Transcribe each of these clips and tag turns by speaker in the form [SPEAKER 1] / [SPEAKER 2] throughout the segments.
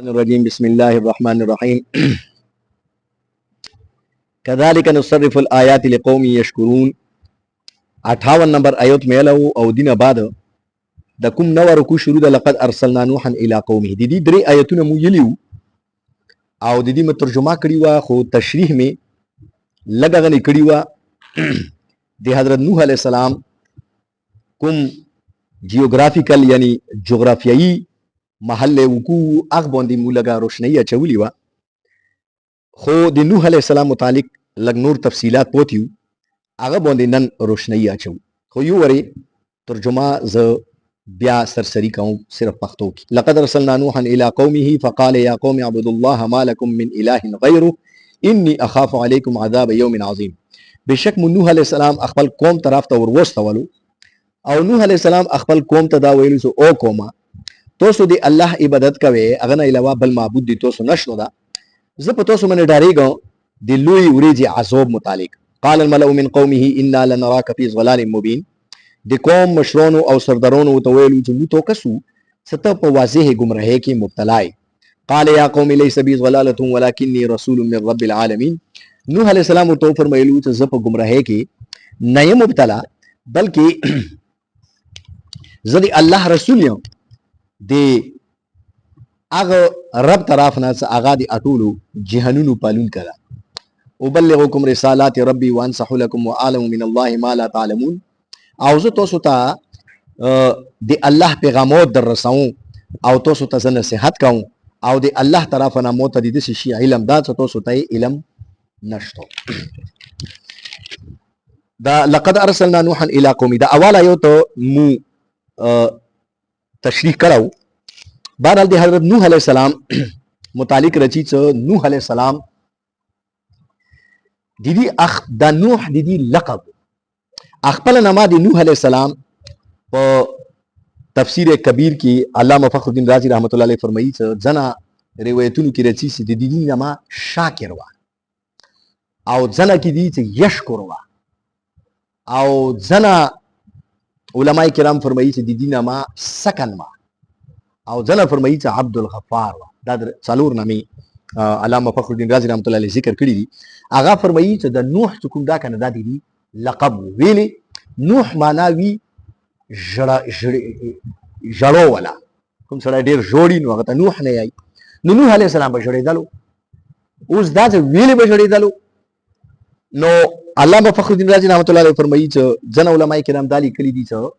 [SPEAKER 1] الرجيم بسم الله الرحمن الرحيم كذلك نصرف الآيات لقوم يشكرون 58 نمبر آیت میلو او دینه بعد د کوم نو رکو شروع د لقد ارسلنا نوحا الى قومه د دې درې آیتونه مو یلیو او د دې مترجمه کړی و خو تشریح می لګه غنی کړی و د حضرت نوح علیہ السلام کوم جیوګرافیکل یعنی جغرافیایی محل وقوع اغ باندې مو لګه روشنی اچولی و خو د نوح علیہ السلام متعلق لګ نور تفصیلات پوتیو هغه باندې نن روشنی اچو خو یو وری ترجمه ز بیا سرسری کوم صرف پښتو کې لقد ارسلنا نوحا الى قومه فقال يا قوم اعبدوا الله ما لكم من اله غيره اني اخاف عليكم عذاب يوم عظيم بشک نوح علیہ السلام خپل قوم طرف ته ورغوستولو او نوح علیہ السلام خپل قوم ته دا ویلو سو او قومه توسو دی الله عبادت کوي اغه نه علاوه بل معبود دی توسو نشنو دا زه په توسو باندې ډاریږم د لوی وریجی عذاب متعلق قال الملأ من قومه انا لنراك في ضلال مبين د قوم مشرونو او سردارونو ته ویلو چې موږ توکسو ست په واضح گمراهی کې مبتلا قال يا قوم ليس بي ضلاله ولكني رسول من رب العالمين نوح علیہ السلام ورته فرمایلو چې زه په گمراهی کې نه یم مبتلا بلکې زه د الله رسول یم دی اغه رب طرف نه اغه دی اټولو جهنونو پالون کړه وبلغکم رسالات ربي وانصح لكم واعلم من الله ما لا تعلمون او زه تاسو ته دی الله پیغامات در رساو او تاسو ته نصيحت کوم او دی الله طرف نه مو ته د شي علم دا تاسو ته علم نشته دا لقد ارسلنا نوحا الى قومه دا اواله یو ته مو تشریح کراو بہرحال دی حضرت نوح علیہ السلام متعلق رچی چه نوح علیہ السلام دیدی دا نوح دیدی لقب اخپل نما دی نوح علیہ السلام پا تفسیر کبیر کی علامہ فخر الدین رازی رحمت اللہ علیہ فرمائی چه زنا روایتونو کی رچی سی دیدی نما شاکر وا او زنا کی دی چه یشکر وا او زنا علماء کرام فرمایي چې د دې نامه سکن ما او ځنه فرمایي چې عبد الغفار دا څلور نامې علامه فخر الدین رازی رحمت الله علیه ذکر کړی دي هغه فرمایي چې د نوح کوم دا کنه دا دی لقب ویلي نوح معنا وی جړو ولا کوم سره ډیر جوړی نو هغه ته نوح نه یای نو نوح علیه السلام بشړېدلو اوس دا چې ویلي بشړېدلو نو علامه فخر الدین رازی رحمت الله علیه فرمایي چې ځنه علماء کرام دالی کلی دي چې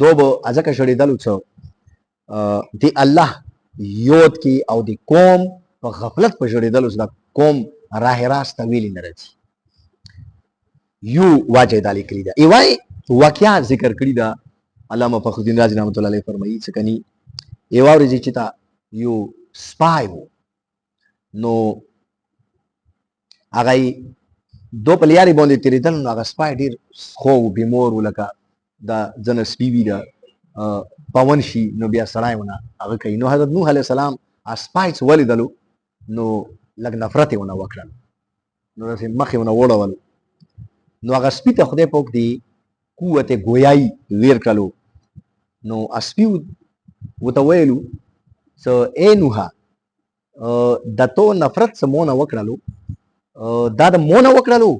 [SPEAKER 1] دوبه ازکه شړېدلو چې دی الله یود کی او دی قوم په غفلت په شړېدلو چې قوم راه راست ویلی نه راځي یو واجه دالی کلی دا ایوای واقعا ذکر کړی دا علامه فخر الدین رازی رحمت الله علیه فرمایي چې کني ایوا ورځي چې تا یو سپای وو نو هغه دو پلیاری باندې تیریدل نو هغه سپای ډیر خو بیمور ولکه دا ځنه سپی وی دا پاون شي نو بیا سړی ونه هغه کوي نو حضرت نوح علیہ السلام اسپای څ ولیدلو نو لږ نفرت ونه وکړل نو رسې مخې ونه وړول نو هغه سپی ته خدای پاک دی قوت گویاي ویر کړلو نو اسپی وته ویلو څ اے نوح د تو نفرت سمونه وکړلو دا د مو نه وکړلو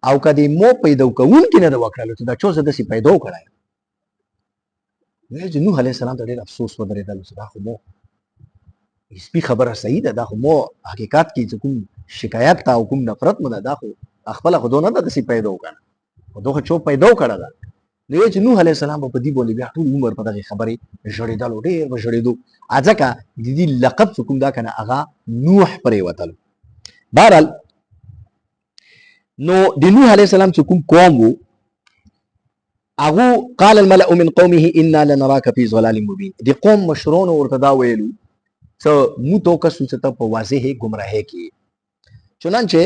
[SPEAKER 1] او کدی مو پیدا کوونکی نه وکړلو چې دا چوز د سی پیدا وکړای ویل چې نوح علیہ السلام ته ډېر افسوس ودرېدل چې دا خو مو سپی خبره صحیح ده دا خو مو حقیقت کې چې کوم شکایت تا او کوم نفرت مده دا خو خپل خو نه د سی پیدا وکړه خو دوه چو پیدا وکړه دا نو چې نوح علیہ السلام په دې باندې بیا ټول عمر په دغه خبره جوړېدل ډېر بجوړېدو ځکه د دې لقب کوم دا کنه هغه نوح پرې وتل بهرحال نو د نوح علیہ السلام چې کوم قوم وو هغه قال الملأ من قومه انا لنراك في ضلال مبين د قوم مشرون ورته دا ویلو چې مو توکسو چې ته په واضح گمراهی کې چنانچه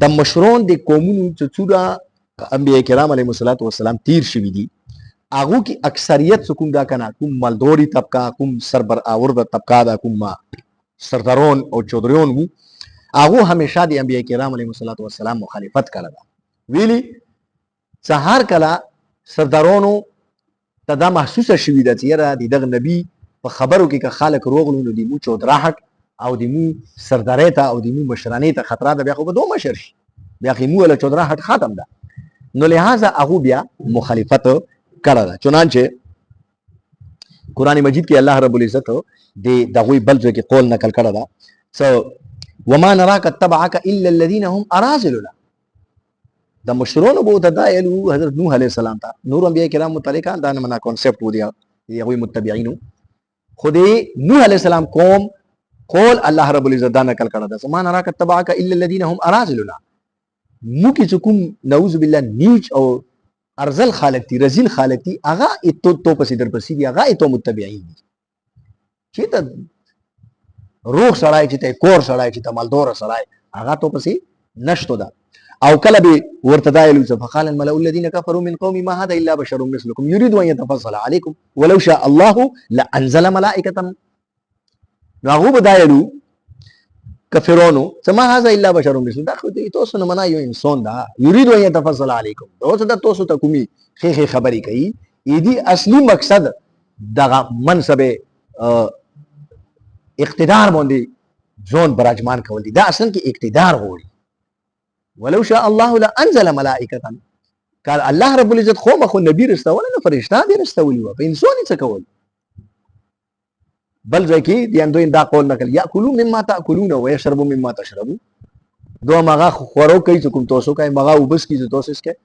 [SPEAKER 1] د مشرون د قومونو چې څوره انبیاء کرام علیهم السلام تیر شوی دي هغه کې اکثریت کوم دا کنه کوم مالدوري طبقه کوم سربر اورد طبقه دا کوم سردارون او چودریون وو هغه همیشه د انبیاء کرام علیهم السلام مخالفت کړه ویلي سهار کله سردارونو ته دا محسوسه شوې ده چې یاره دغه نبی په خبرو کې که خلک روغلو نو د مو چودراهټ او د مو سردارۍ ته او د مو مشرانۍ ته خطره ده، بیا خو به دوه مشر شي، بیا خو مو له چودراهټ ختم ده. نو لہذا هغه بیا مخالفت کړه ده. چنانچه قرآن مجید کې الله رب العزت د دغوی بل ځای کې قول نقل کړه ده وما نراك اتبعك الا الذين هم اراذلنا. د مشرونو بو د دایلو حضرت نوح علیہ السلام ته نور انبیاء کرام متعلقه دا نه کانسپټ و دی هغه متبعینو خدای نوح علیہ السلام قوم قول الله رب العزت دا نقل کړه ده وما نراك اتبعك الا الذين هم اراذلنا. مو کې کوم نعوذ بالله نیچ او ارزل خالق دي رزیل خالق دي هغه تو پسې در پسې دي هغه تو متبعین دي چې ته روح سړای چې ته کور سړای چې ته مالدور سړای هغه تو پسې نشته ده. او کله به ورته دایلو فقال الملأ الذين كفروا من قوم ما هذا الا بشر مثلكم يريد ان يتفضل عليكم ولو شاء الله لانزل ملائكه. نو هغه بدایلو کفرونو سما هذا الا بشر مثلكم دا خو دې تاسو نه منا یو انسان دا يريد ان يتفضل عليكم اوس دا تاسو ته کومي خې خبري کوي دې اصلي مقصد دغه منصب اقتدار باندې ځون براجمان کول دي دا اصل کې اقتدار غوړي. ولو شاء الله لانزل ملائکه قال الله رب العزت خو مخ نبی رستول نه فرشتہ دې رستولي و په انسان څه کول. بل ځای کې د اندوین دا قول نقل یاکلوا مما تاکلون ويشربوا مما تشربون. دوه مغه خورو کوي چې کوم تاسو کوي مغه وبس کی چې تاسو اسکه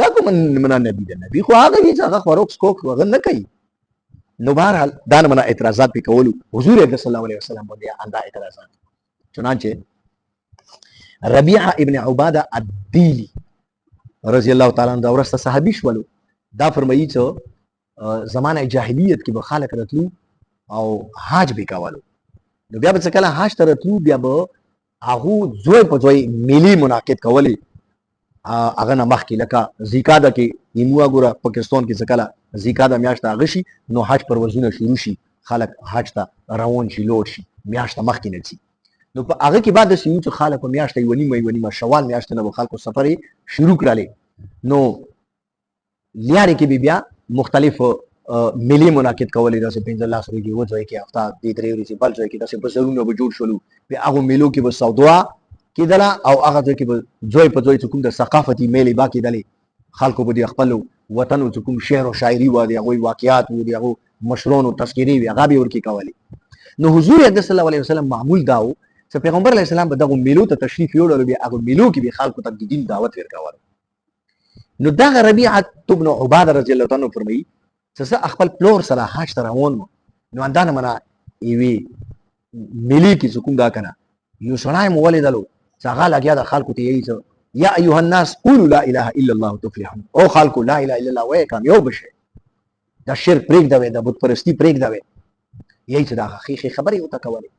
[SPEAKER 1] دا کوم من نبی ده نبی خو هغه چې هغه خورو کو هغه نه کوي. نو بهرحال دا نه منا اعتراضات په کولو حضور صلی الله علیه وسلم باندې انده اعتراضات. چنانچه ربيعه ابن عباده الديلي رضی الله تعالی عنہ دا ورسته صحابي شولو دا فرمایي چې زمانه جاهلیت کې به خلک راتلو او حاج به کولو. نو بیا به کله حاج ته راتلو بیا به هغه زوی په زوی ملي منعقد کولې هغه نه مخکې لکه زیکاده کې نیمه ګوره پاکستان کې ځکه زیکاده میاشت هغه شي نو حج پروازونه شروع شي خلک حج ته روان شي لوړ شي میاشت مخکې نه شي. نو په هغه کې بعد شي چې خلک په میاشت ونیمه شوال میاشت نه خلکو سفر شروع کړل. نو لیاري کې بیا مختلف ملي منعقد کولې داسې 15 ورځې وځي کې هفته دې 3 ورځې بل ځای کې داسې بزرونه به جوړ شول په هغه ملو کې به سودا کېدله او هغه ځای کې به ځوی په ځوی کوم د ثقافتي میلې باقي دلې خلکو به د خپل وطن او کوم شعر او شاعري و دي هغه واقعات و دي هغه مشرون او تذکيري وي هغه به ورکی کولې. نو حضور صلی الله علیه وسلم معمول داو چې پیغمبر علیه السلام به دغه ملو ته تشریف یوړل بیا هغه ملو کې به خلکو ته د دین دعوت ورکول. نو دا ربيعه ابن عباده رضی الله عنه فرمایي چې خپل پلور سره حج ته روان نو اندانه منا ایوي ملي کې کوم دا کنه یو سړی مو ولیدلو چې هغه لګیا د خلکو ته یې یا ایها الناس قولوا لا اله الا الله تفلحون او خلکو لا اله الا الله وایي کامیاب بشي دا شرک پرېږدئ د بت پرستی پرېږدئ یی چې دا حقیقي خبرې وته کولې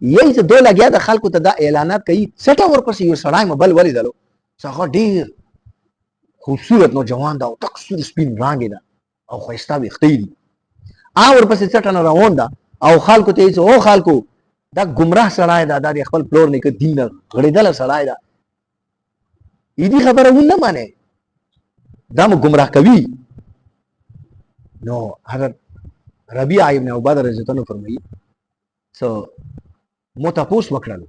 [SPEAKER 1] یی چې دوی لګیا د خلکو ته دا اعلانات کوي سټه ورپسې یو سړی مو بل ولیدلو چې هغه ډېر خوبصورت نوجوان دا او تقصیر سپین رنګ ده او خوښتا وختې دي ورپسې سټه نه روان ده او خلکو ته یې او خلکو دا گمراه سړی دا د خپل پلور نه کې دین غړېدل سړی دا دې خبره ونه مانه دا مو گمراه کوي. نو حضرت ربيعه ابن عباده رضی الله عنه فرمایي سو متپوس وکړل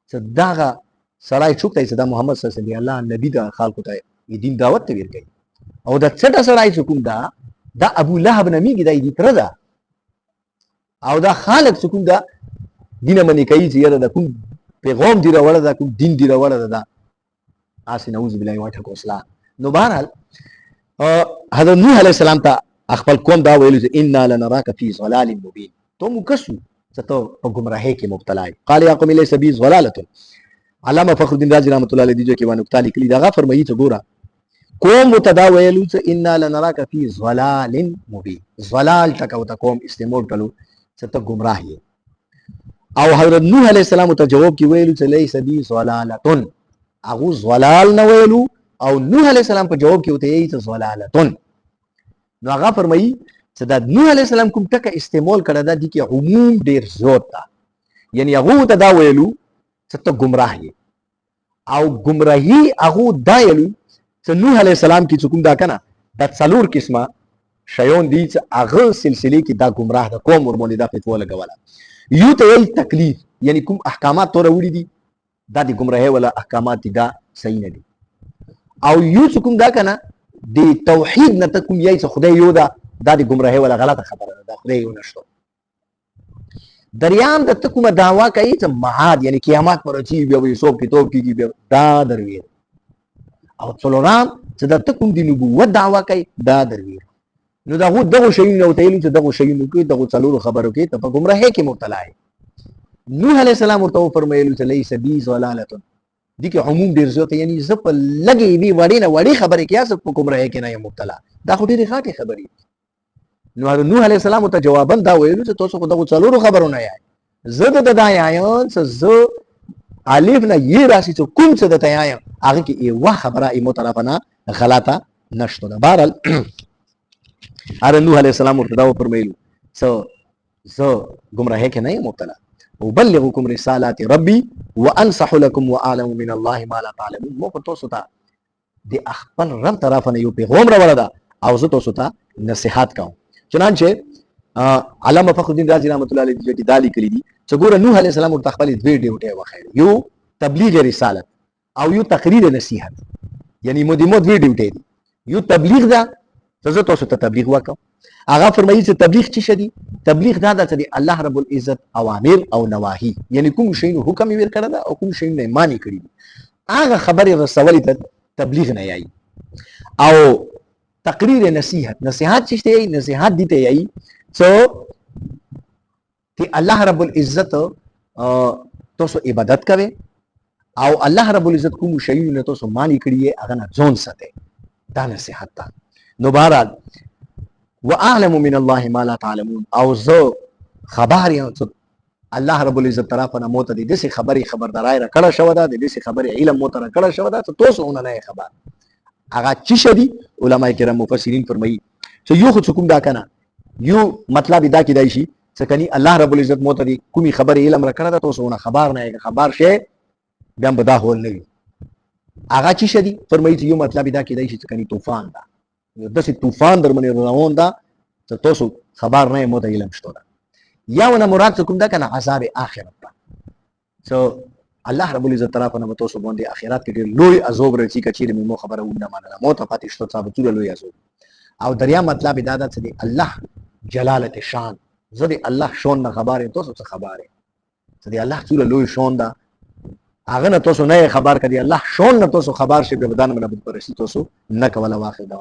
[SPEAKER 1] چې دا سړی چوک ته چې دا محمد صلی الله علیه وسلم الله نبی دا خلکو ته دین دعوت ته ورکړي او دا څټه سړی چې کوم دا ابو لهب نمیږي دا دې تر ده او دا خالق چې کوم دا دینه منی کوي چې یاره دا کوم پیغام دی راوړل دا کوم دین دی راوړل دا اسی نعوذ بالله واټه کوسلا. نو بهرحال حضرت نوح علیہ السلام ته خپل قوم دا ویلو چې ان لنراک فی ضلال مبین تو مکسو چې ته په گمراهۍ کې مبتلا یې. قال یا قوم لیس بی ضلاله علامه فخر الدین رازی رحمت الله علیه دی کې باندې کتاب لیکلی دا فرمایي چې ګوره قوم متدا ویلو چې ان لنراک فی ضلال مبین ضلال تکو ته قوم استعمال کړو چې ته گمراه یې. او حضرت نوح علیہ السلام ته جواب کې ویلو چې لیس بی ضلالتن هغه ضلال نه ویلو او نوح علیہ السلام په جواب کې وته یې چې ضلالتن. نو هغه فرمایي چې دا نوح علیہ السلام کوم ټکه استعمال کړه دا د کې عموم ډیر زیات ده یعنی هغه ته دا ویلو چې ته گمراه یې او گمراهي هغه دا ویلو چې نوح علیہ السلام کې کوم دا کنه دا څلور قسمه شیون دي چې هغه سلسلې کې دا ګمراه ده قوم ورباندې دا فتوا لګوله یو ته ویل تکلیف یعنی کوم احکامات تور وړي دي دا د ګمراهۍ ولا احکامات دي دا صحیح نه دي او یو څه کوم دا کنه د توحید نه ته کوم یای څه خدای یو دا د ګمراهۍ ولا غلطه خبره ده خدای یو نشته دریام د ته کومه دعوا کوي چې معاد یعنی قیامت پر چی بیا وي سوب کتاب کیږي بیا دا دروي او څلورام چې د ته کوم د نبوت دعوا کوي دا دروي نو دغه شیونه او تیلو چې دغه شیونه کې دغه څلورو خبرو کې ته په ګمراهۍ کې مبتلا یې نوح علیه السلام ورته فرمایلو چې لیس بی ضلاله دي کې عموم ډیر زیات یعنی زه په لګي وی وړي نه وړي خبرې کې اسه په ګمراهۍ کې نه یم مبتلا دا خو ډېرې غاټې خبرې نو نوح علیه السلام ته جوابا دا ویلو چې تاسو خو دغه څلورو خبرو نه یای زه د دای آیان چې زه الف نه یې راشي چې کوم څه د تای هغه کې یو خبره ایمو طرفنا غلطه نشته ده بهرحال اره نوح علیه السلام ورته دا فرمایلو زه ګمراهۍ کې نه یم مبتلا وبلغكم رسالات ربي وانصح لكم واعلم من الله ما لا تعلمون مو تاسو ته د خپل رب طرفه یو پیغام راوړل دا او زه تاسو ته نصيحت کوم چنانچه علامه فخر الدین رازی رحمت الله علیه چې دالی کړی دي چې ګوره نوح علیه السلام ورته خپل دوی ډیوټي وخیل یو تبلیغ رسالت او یو تقریر نصیحت یعنی مو دوی ډیوټي دي یو تبلیغ دا زه تاسو ته تبلیغ وکم هغه فرمایي چې تبلیغ څه شدي تبلیغ دا د الله رب العزت اوامر او نواهی یعنی کوم شی نو حکم یې ورکړه دا او کوم شی نه مانی کړی هغه خبره رسولې ته تبلیغ نه یای او تقریر نصیحت څه دی نصیحت دي ته یای څو ته الله رب العزت تاسو عبادت کوي او الله رب العزت کوم شی نه تاسو مانی کړی هغه نه ځون ساتي دا نصیحت ده نو بهرحال واعلم من الله ما لا تعلمون او زه خبر یم الله رب العزت طرف نه موته دي دسي خبردارای را کړه شو دا د دسي خبري علم موته را کړه شو دا تاسو نه خبر هغه چی شدي علما کرام مفسرین فرمایي چې یو خو کوم دا کنه یو مطلب دا کیدای شي چې کني الله رب العزت موته دي کومي خبري علم را کړه دا تاسو نه خبر نه خبر شي بیا به دا هول نه وي هغه چی شدي فرمایي چې یو مطلب دا کیدای شي چې کني طوفان دا داسې طوفان در باندې روان ده چې تاسو خبر نه مو ته علم شته یا ونه مراد کوم ده کنه عذاب آخرت ده چې الله رب العزت طرف نه تاسو باندې آخرت کې ډېر لوی عذاب راځي کچې مو خبره ونه منله مو ته پاتې شته صاحب ټول لوی عذاب او دریا مطلب دا ده چې الله جلالت شان زه الله شون نه خبره تاسو څه خبره چې الله ټول لوی شان ده هغه نه تاسو نه خبر کړي الله شون نه تاسو خبر شي په بدن باندې پرستی تاسو نه کوله واخر دا